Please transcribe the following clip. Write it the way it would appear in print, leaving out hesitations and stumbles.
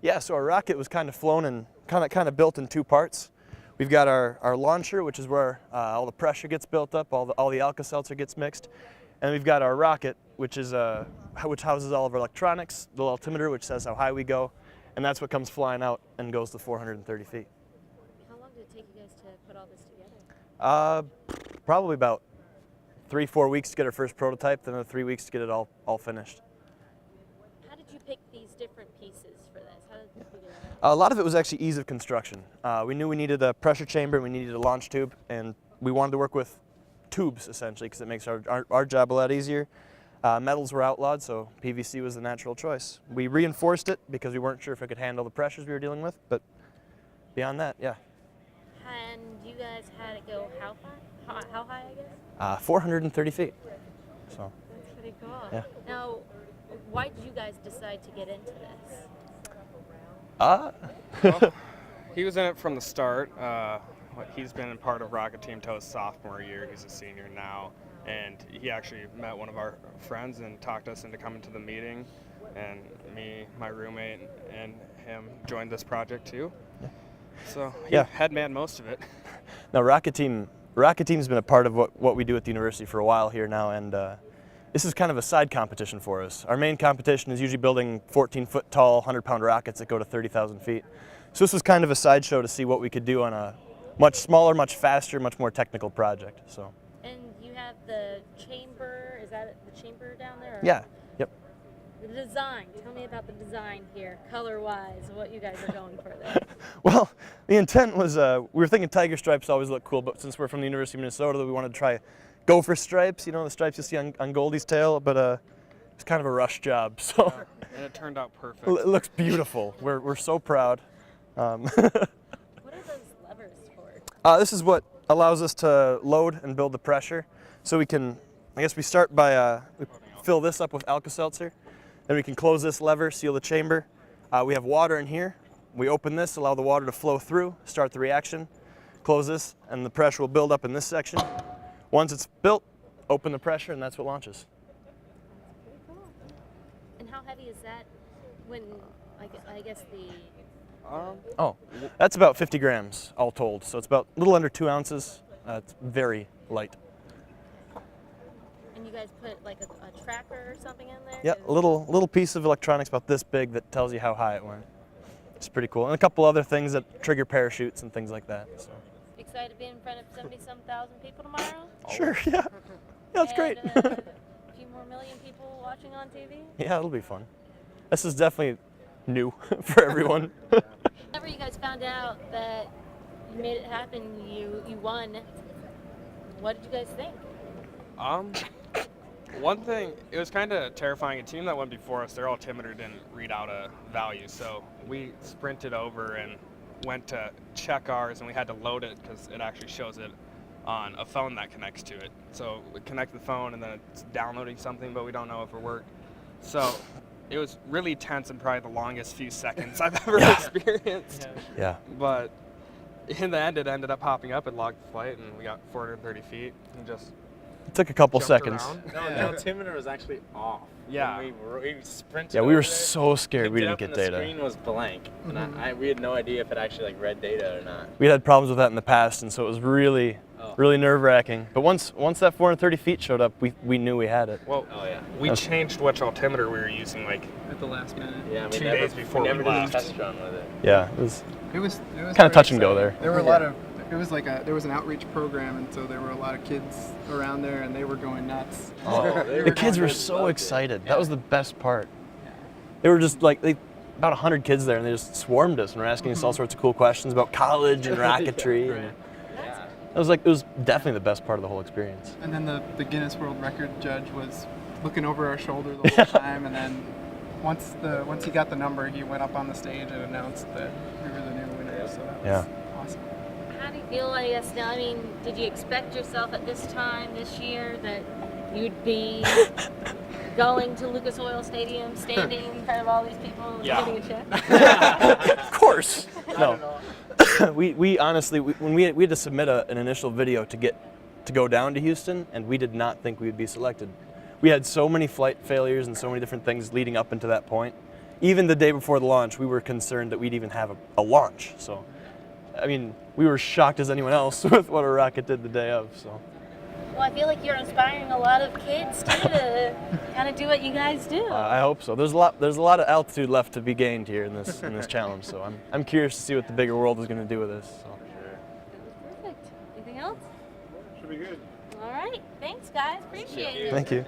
Yeah, so our rocket was kind of flown and kind of built in two parts. We've got our launcher, which is where all the pressure gets built up, all the Alka-Seltzer gets mixed, and we've got our rocket, which houses all of our electronics, the altimeter, which says how high we go, and that's what comes flying out and goes to 430 feet. How long did it take you guys to put all this together? Probably about 3-4 weeks to get our first prototype, then another 3 weeks to get it all finished. How did you pick these different pieces for this? How did you figure that out? A lot of it was actually ease of construction. We knew we needed a pressure chamber and we needed a launch tube, and we wanted to work with tubes essentially because it makes our job a lot easier. Metals were outlawed, so PVC was the natural choice. We reinforced it because we weren't sure if it could handle the pressures we were dealing with, but beyond that, yeah. And you guys had it go how far? How high, I guess? 430 feet. So. That's pretty cool. Yeah. Now, why did you guys decide to get into this? Well, he was in it from the start. He's been a part of Rocket Team till his sophomore year. He's a senior now, and he actually met one of our friends and talked us into coming to the meeting. And me, my roommate, and him joined this project too. Yeah. So he had manned most of it. Now, Rocket Team's been a part of what we do at the university for a while here now, and this is kind of a side competition for us. Our main competition is usually building 14-foot tall, 100-pound rockets that go to 30,000 feet. So this was kind of a sideshow to see what we could do on a much smaller, much faster, much more technical project. So. And you have the chamber, is that the chamber down there? Or? Yeah, yep. The design, tell me about the design here, color-wise, what you guys are going for there. Well, the intent was, we were thinking tiger stripes always look cool, but since we're from the University of Minnesota, we wanted to try gopher stripes, you know, the stripes you see on Goldie's tail, but it's kind of a rush job, so. And it turned out perfect. It looks beautiful. We're so proud. What are those levers for? This is what allows us to load and build the pressure. So we can, I guess we start by, we fill this up with Alka-Seltzer. Then we can close this lever, seal the chamber. We have water in here. We open this, allow the water to flow through, start the reaction, close this, and the pressure will build up in this section. Once it's built, open the pressure, and that's what launches. Pretty cool. And how heavy is that when, I guess the... That's about 50 grams all told. So it's about a little under 2 ounces. It's very light. And you guys put like a tracker or something in there? Yeah, a little piece of electronics about this big that tells you how high it went. It's pretty cool. And a couple other things that trigger parachutes and things like that. So. Excited to be in front of 70-some thousand people tomorrow? Sure, yeah. Yeah, that's great. A few more million people watching on TV? Yeah, it'll be fun. This is definitely new for everyone. Whenever you guys found out that you made it happen, you won, what did you guys think? One thing, it was kind of terrifying. A team that went before us, their altimeter didn't read out a value, so we sprinted over and went to check ours, and we had to load it because it actually shows it on a phone that connects to it. So we connect the phone, and then it's downloading something, but we don't know if it worked. So it was really tense and probably the longest few seconds I've ever experienced. Yeah. But in the end, it ended up popping up and logged the flight, and we got 430 feet and just It took a couple jumped seconds. around. No, the altimeter was actually off. Yeah. When we sprinted. Yeah, we were over there, so scared we picked it didn't up get and data. The screen was blank, and we had no idea if it actually like read data or not. We had problems with that in the past, and so it was really nerve-wracking. But once that 430 feet showed up, we knew we had it. Well, Oh yeah. we changed which altimeter we were using, like, At the last minute. Yeah, 2 days before we never did a left. test run with it. Yeah, it was It was kind of very touch and go exciting. there. There were a lot of. It was like there was an outreach program, and so there were a lot of kids around there, and they were going nuts. The kids were so excited. That was the best part. They were just like, about 100 kids there, and they just swarmed us and were asking us all sorts of cool questions about college and rocketry. Right. It was definitely the best part of the whole experience. And then the Guinness World Record judge was looking over our shoulder the whole time, and then once he got the number, he went up on the stage and announced that we were the new winners. So that was awesome. How do you feel, I guess, now? I mean, did you expect yourself at this time this year that you'd be going to Lucas Oil Stadium, standing in front of all these people and getting a check? Of course. No. we honestly, when we had to submit an initial video to go down to Houston, and we did not think we would be selected. We had so many flight failures and so many different things leading up into that point, even the day before the launch, we were concerned that we'd even have a launch. So, I mean, we were shocked as anyone else with what a rocket did the day of. So. Well, I feel like you're inspiring a lot of kids too to kind of do what you guys do. I hope so. There's a lot of altitude left to be gained here in this challenge. So I'm curious to see what the bigger world is going to do with this. So. Perfect. Anything else? Should be good. All right. Thanks, guys. Appreciate it. Thank you.